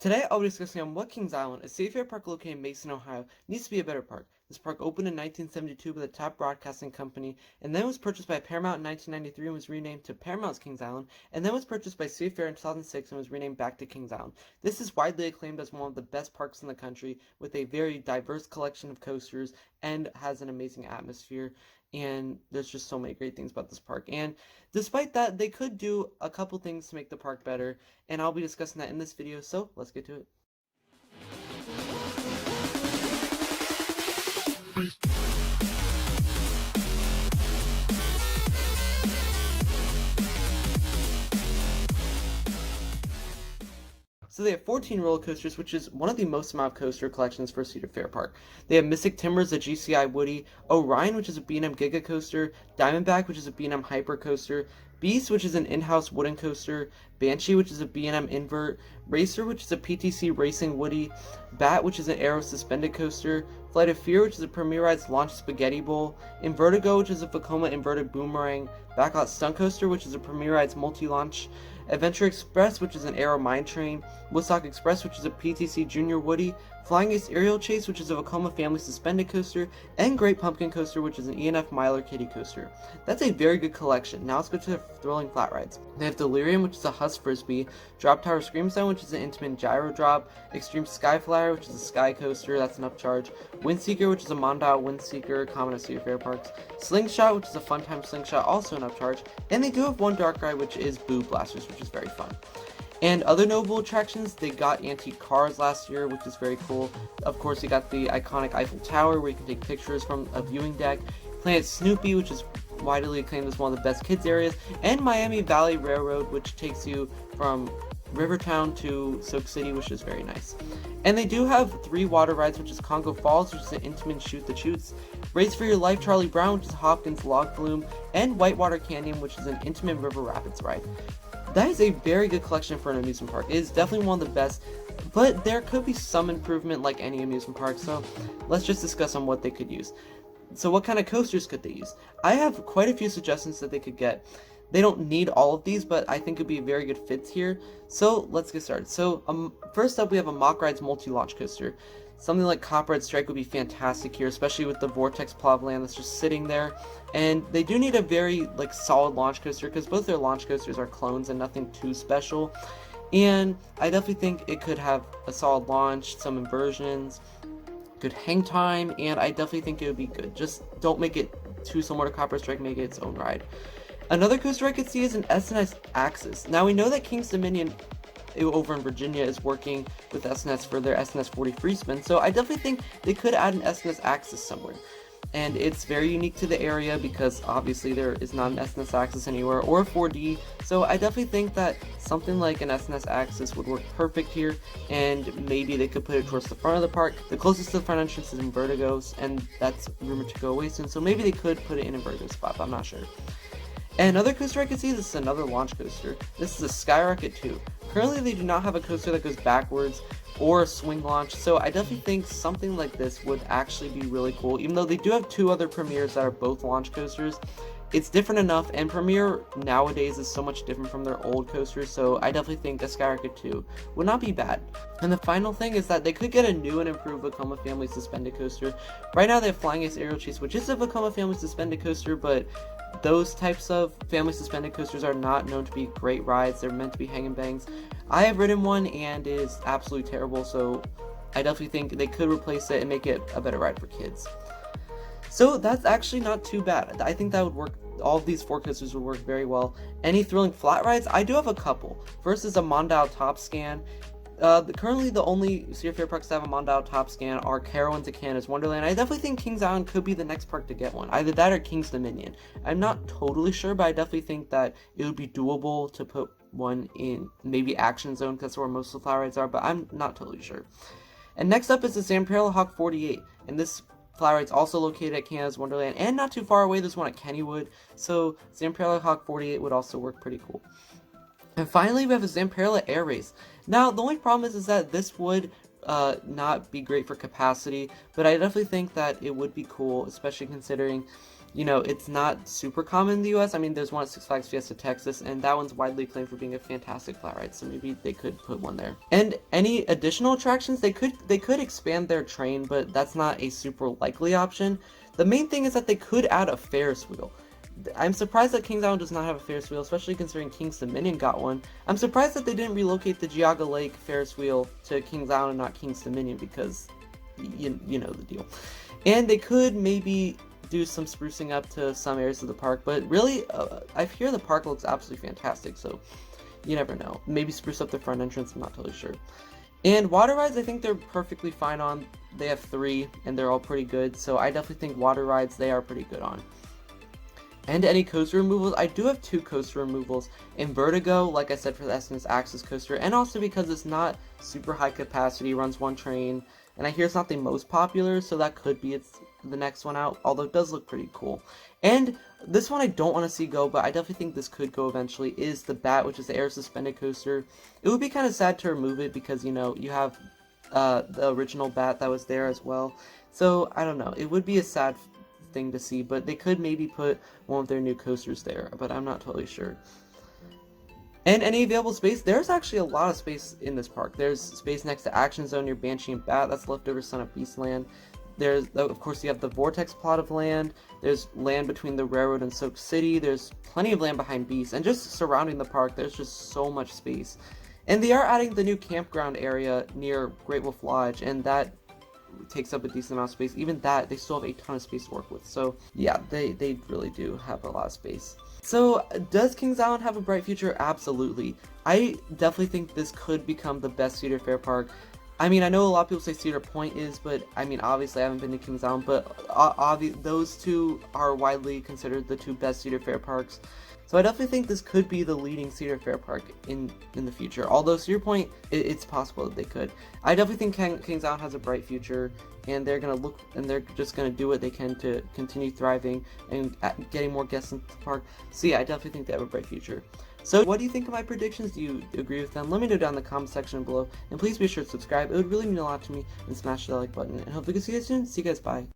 Today I'll be discussing on what Kings Island, a Safe park located in Mason, Ohio, needs to be a better park. This park opened in 1972 by the Top Broadcasting Company, and then was purchased by Paramount in 1993 and was renamed to Paramount's Kings Island, and then was purchased by Safe in 2006 and was renamed back to Kings Island. This is widely acclaimed as one of the best parks in the country, with a very diverse collection of coasters, and has an amazing atmosphere. And there's just so many great things about this park. And despite that, they could do a couple things to make the park better, and I'll be discussing that in this video, so let's get to it. So they have 14 roller coasters, which is one of the most amount of coaster collections for Cedar Fair Park. They have Mystic Timbers, a GCI Woody, Orion, which is a B&M Giga Coaster, Diamondback, which is a B&M Hyper Coaster, Beast, which is an in-house wooden coaster, Banshee, which is a B&M Invert, Racer, which is a PTC Racing Woody, Bat, which is an Aero Suspended Coaster, Flight of Fear, which is a Premier Rides Launch Spaghetti Bowl, Invertigo, which is a Vekoma Inverted Boomerang, Backlot Stunt Coaster, which is a Premier Rides Multi-Launch, Adventure Express, which is an Aero Mine Train, Woodstock Express, which is a PTC Junior Woody, Flying Ace Aerial Chase, which is a Vekoma Family Suspended Coaster, and Great Pumpkin Coaster, which is an E&F Miler Kiddie Coaster. That's a very good collection. Now let's go to the thrilling flat rides. They have Delirium, which is a Husk Frisbee, Drop Tower Scream Zone, which is an intimate gyro drop, Extreme Sky Flyer, which is a sky coaster, that's an upcharge, Windseeker, which is a Mondial Windseeker, common at Cedar Fair Parks, Slingshot, which is a fun time slingshot, also an upcharge, and they do have one dark ride, which is Boo Blasters, which is very fun. And other notable attractions, they got antique cars last year, which is very cool. Of course, you got the iconic Eiffel Tower, where you can take pictures from a viewing deck. Planet Snoopy, which is widely acclaimed as one of the best kids areas. And Miami Valley Railroad, which takes you from Rivertown to Soak City, which is very nice. And they do have 3 water rides, which is Congo Falls, which is an intimate shoot the chutes, Race for Your Life Charlie Brown, which is Hopkins Log Flume, and Whitewater Canyon, which is an intimate river rapids ride. That is a very good collection for an amusement park. It is definitely one of the best, but there could be some improvement like any amusement park, so let's just discuss on what they could use. So what kind of coasters could they use? I have quite a few suggestions that they could get. They don't need all of these, but I think it'd be very good fits here. So let's get started. So first up, we have a Mock Rides multi-launch coaster. Something like Copperhead Strike would be fantastic here, especially with the Vortex Plowland that's just sitting there. And they do need a very solid launch coaster, because both their launch coasters are clones and nothing too special. And I definitely think it could have a solid launch, some inversions, good hang time, and I definitely think it would be good. Just don't make it too similar to Copperhead Strike, make it its own ride. Another coaster I could see is an S&S Axis. Now we know that King's Dominion over in Virginia is working with S&S for their S&S 40 free spin, so I definitely think they could add an S&S Axis somewhere. And it's very unique to the area because obviously there is not an S&S Axis anywhere, or a 4D, so I definitely think that something like an S&S Axis would work perfect here, and maybe they could put it towards the front of the park. The closest to the front entrance is in Vertigo's, and that's rumored to go away soon, so maybe they could put it in a Vertigo's spot, but I'm not sure. And another coaster I could see, this is another launch coaster. This is a Skyrocket 2. Currently they do not have a coaster that goes backwards or a swing launch, so I definitely think something like this would actually be really cool. Even though they do have 2 other Premiers that are both launch coasters, it's different enough, and Premier nowadays is so much different from their old coasters, so I definitely think a Skyrocket 2 would not be bad. And the final thing is that they could get a new and improved Vekoma Family Suspended Coaster. Right now they have Flying Ace Aerial Chase, which is a Vekoma Family Suspended Coaster, but those types of family suspended coasters are not known to be great rides. They're meant to be hang and bangs. I have ridden one and it is absolutely terrible, so I definitely think they could replace it and make it a better ride for kids. So that's actually not too bad. I think that would work. All of these 4 coasters would work very well. Any thrilling flat rides? I do have a couple. First is a Mondial Top Scan. Currently the only Cedar Fair parks that have a Mondial Top Scan are Carowinds and Canada's Wonderland. I definitely think Kings Island could be the next park to get one. Either that or King's Dominion. I'm not totally sure, but I definitely think that it would be doable to put one in maybe Action Zone, because that's where most of the flat rides are, but I'm not totally sure. And next up is the Zamperla Hawk 48, and this flat ride's also located at Canada's Wonderland, and not too far away, there's one at Kennywood, so Zamperla Hawk 48 would also work pretty cool. And finally, we have a Zamperla Air Race. Now, the only problem is that this would not be great for capacity, but I definitely think that it would be cool, especially considering you know, it's not super common in the US. I mean, there's one at Six Flags Fiesta, Texas, and that one's widely acclaimed for being a fantastic flat ride, so maybe they could put one there. And any additional attractions, they could expand their train, but that's not a super likely option. The main thing is that they could add a Ferris wheel. I'm surprised that Kings Island does not have a Ferris wheel, especially considering Kings Dominion got one. I'm surprised that they didn't relocate the Geauga Lake Ferris wheel to Kings Island and not Kings Dominion, because you know the deal. And they could maybe do some sprucing up to some areas of the park, but really, I hear the park looks absolutely fantastic, so you never know. Maybe spruce up the front entrance, I'm not totally sure. And water rides, I think they're perfectly fine on. They have 3, and they're all pretty good, so I definitely think water rides, they are pretty good on. And any coaster removals, I do have 2 coaster removals. In Vertigo, like I said, for the S&S Access coaster, and also because it's not super high capacity, runs 1 train, and I hear it's not the most popular, so that could be the next one out, although it does look pretty cool. And this one I don't want to see go, but I definitely think this could go eventually, is the Bat, which is the air suspended coaster. It would be kind of sad to remove it because, you know, you have the original Bat that was there as well. So, I don't know, it would be a sad thing to see, but they could maybe put one of their new coasters there, but I'm not totally sure. And any available space, there's actually a lot of space in this park. There's space next to Action Zone near Banshee and Bat, that's leftover Son of Beastland. There's, of course, you have the Vortex plot of land. There's land between the railroad and Soak City. There's plenty of land behind Beast, and just surrounding the park, there's just so much space. And they are adding the new campground area near Great Wolf Lodge, and that takes up a decent amount of space. Even that, they still have a ton of space to work with. So yeah, they really do have a lot of space. So does Kings Island have a bright future? Absolutely. I definitely think this could become the best Cedar Fair park. I mean, I know a lot of people say Cedar Point is, but I mean, obviously I haven't been to Kings Island, but those two are widely considered the 2 best Cedar Fair parks. So I definitely think this could be the leading Cedar Fair park in the future. Although Cedar Point, it's possible that they could. I definitely think Kings Island has a bright future, and they're just gonna do what they can to continue thriving and getting more guests into the park. So yeah, I definitely think they have a bright future. So what do you think of my predictions? Do you agree with them? Let me know down in the comment section below, and please be sure to subscribe. It would really mean a lot to me, and smash the like button. And hopefully we can see you guys soon. See you guys, bye.